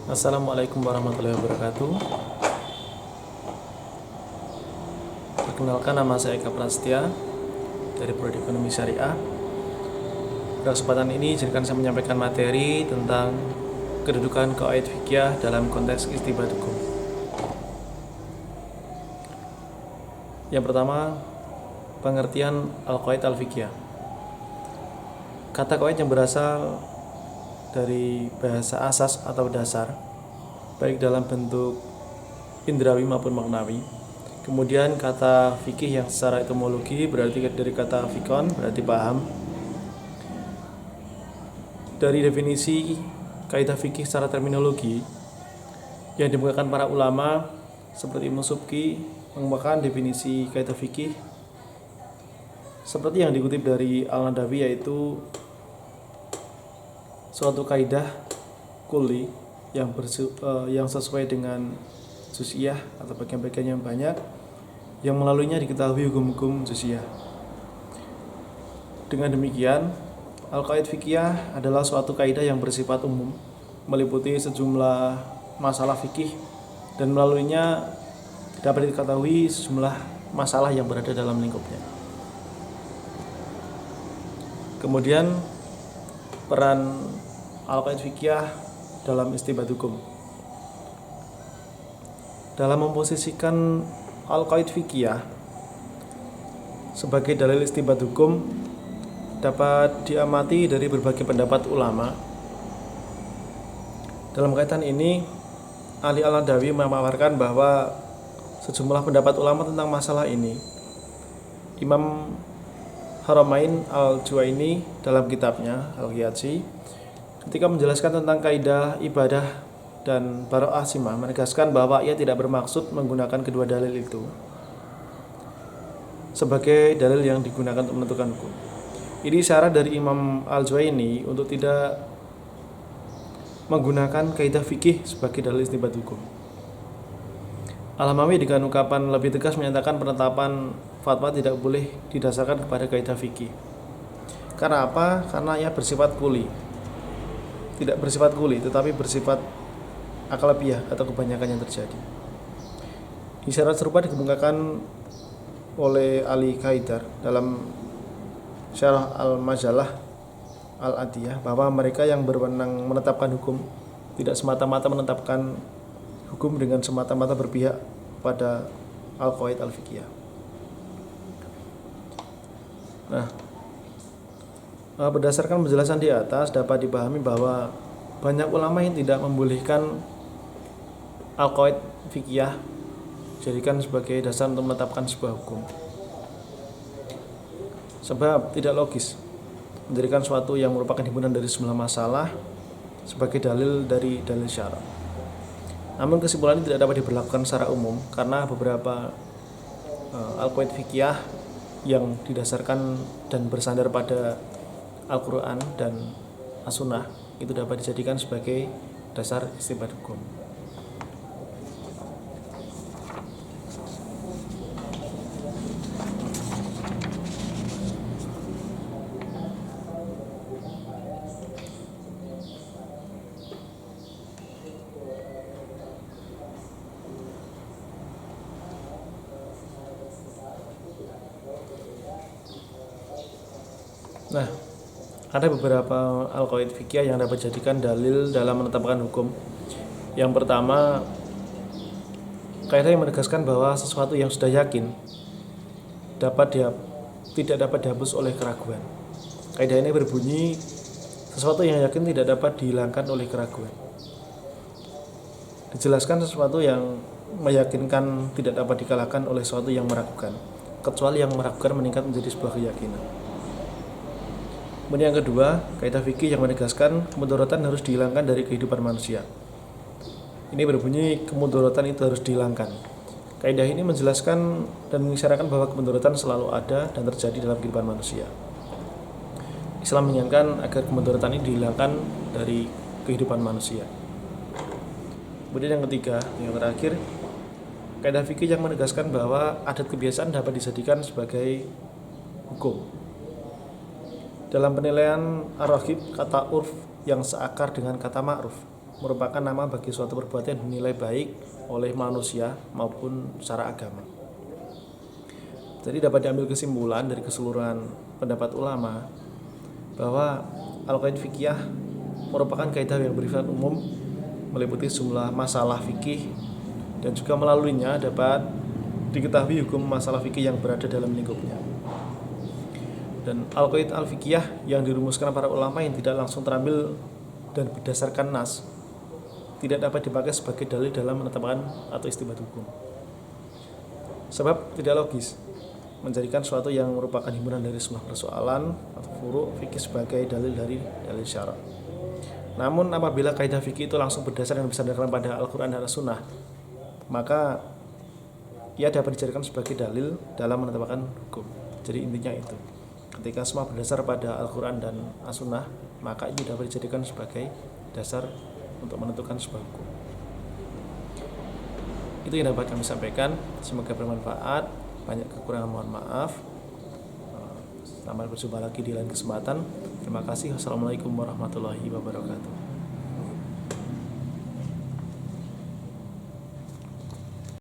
Assalamualaikum warahmatullahi wabarakatuh. Perkenalkan, nama saya Eka Prasetya dari Prodi Ekonomi Syariah. Pada kesempatan ini izinkan saya menyampaikan materi tentang kedudukan qawaid fikih dalam konteks istinbat hukum. Yang pertama, pengertian al-qawaid al-fiqhiyah. Kata qawaid yang berasal dari bahasa asas atau dasar, baik dalam bentuk indrawi maupun maknawi. Kemudian kata fikih yang secara etimologi berarti dari kata fikon, berarti paham. Dari definisi kaidah fikih secara terminologi yang dikemukakan para ulama seperti Ibnu Subki mengemukakan definisi kaidah fikih seperti yang dikutip dari Al-Nadawi, yaitu suatu kaidah kulli yang sesuai dengan juz'iyah atau bagian-bagian yang banyak, yang melaluinya diketahui hukum-hukum juz'iyah. Dengan demikian, al-qawaid fikih adalah suatu kaidah yang bersifat umum, meliputi sejumlah masalah fikih, dan melaluinya dapat diketahui sejumlah masalah yang berada dalam lingkupnya. Kemudian peran al-qawaid fikih dalam istinbat hukum. Dalam memposisikan al-qawaid fikih sebagai dalil istinbat hukum dapat diamati dari berbagai pendapat ulama. Dalam kaitan ini, Ali Al-Nadawi memaparkan bahwa sejumlah pendapat ulama tentang masalah ini. Imam Haramain Al-Juwaini dalam kitabnya Al-Ghiyatsi ketika menjelaskan tentang kaidah ibadah dan bara'ah simah menegaskan bahwa ia tidak bermaksud menggunakan kedua dalil itu sebagai dalil yang digunakan untuk menentukan hukum. Ini syarat dari Imam Al-Juwaini untuk tidak menggunakan kaidah fikih sebagai dalil istinbat hukum. Al-Hamawi dengan ungkapan lebih tegas menyatakan penetapan fatwa tidak boleh didasarkan kepada kaidah fikih. Karena apa? Karena ia bersifat kuli. Tidak bersifat kuli, tetapi bersifat akalabiyah atau kebanyakan yang terjadi. Isyarat serupa dikemukakan oleh Ali Kaidar dalam Syarah Al-Majalah Al-Adiyah bahwa mereka yang berwenang menetapkan hukum tidak semata-mata menetapkan hukum dengan semata-mata berpihak pada al-qawaid al-fiqhiyah. Berdasarkan penjelasan di atas dapat dipahami bahwa banyak ulama yang tidak membolehkan al-qawaid fiqhiyah dijadikan sebagai dasar untuk menetapkan sebuah hukum. Sebab tidak logis menjadikan suatu yang merupakan himpunan dari sejumlah masalah sebagai dalil dari dalil syarak. Namun kesimpulan ini tidak dapat diberlakukan secara umum karena beberapa al-qawaid fiqhiyah yang didasarkan dan bersandar pada Al-Quran dan As-Sunnah itu dapat dijadikan sebagai dasar istinbat hukum. Ada beberapa al-qawaid fikih yang dapat dijadikan dalil dalam menetapkan hukum. Yang pertama, kaidah yang menegaskan bahwa sesuatu yang sudah yakin tidak dapat dihapus oleh keraguan. Kaidah ini berbunyi, sesuatu yang yakin tidak dapat dihilangkan oleh keraguan. Dijelaskan sesuatu yang meyakinkan tidak dapat dikalahkan oleh sesuatu yang meragukan, kecuali yang meragukan meningkat menjadi sebuah keyakinan. Kemudian yang kedua, kaidah fikih yang menegaskan kemudaratan harus dihilangkan dari kehidupan manusia. Ini berbunyi kemudaratan itu harus dihilangkan. Kaidah ini menjelaskan dan mengisyaratkan bahwa kemudaratan selalu ada dan terjadi dalam kehidupan manusia. Islam menginginkan agar kemudaratan ini dihilangkan dari kehidupan manusia. Kemudian yang ketiga, yang terakhir, kaidah fikih yang menegaskan bahwa adat kebiasaan dapat dijadikan sebagai hukum. Dalam penilaian Ar-Raghib, kata urf yang seakar dengan kata ma'ruf merupakan nama bagi suatu perbuatan yang dinilai baik oleh manusia maupun secara agama. Jadi dapat diambil kesimpulan dari keseluruhan pendapat ulama bahwa al-qaid fikih merupakan kaidah yang bersifat umum, meliputi sejumlah masalah fikih, dan juga melaluinya dapat diketahui hukum masalah fikih yang berada dalam lingkupnya. Dan al-qaid al-fikiyah yang dirumuskan para ulama yang tidak langsung terambil dan berdasarkan nas tidak dapat dipakai sebagai dalil dalam menetapkan atau istinbat hukum. Sebab tidak logis menjadikan suatu yang merupakan himpunan dari sebuah persoalan atau furu' fikih sebagai dalil dari dalil syara'. Namun apabila kaidah fikih itu langsung berdasar dan bersandar pada Al-Quran dan As-Sunnah, maka ia dapat dijadikan sebagai dalil dalam menetapkan hukum. Jadi intinya itu, ketika semua berdasar pada Al-Quran dan As-Sunnah, maka ini dapat dijadikan sebagai dasar untuk menentukan sebuah hukum. Itu yang dapat kami sampaikan. Semoga bermanfaat. Banyak kekurangan mohon maaf. Sampai berjumpa lagi di lain kesempatan. Terima kasih. Wassalamualaikum warahmatullahi wabarakatuh.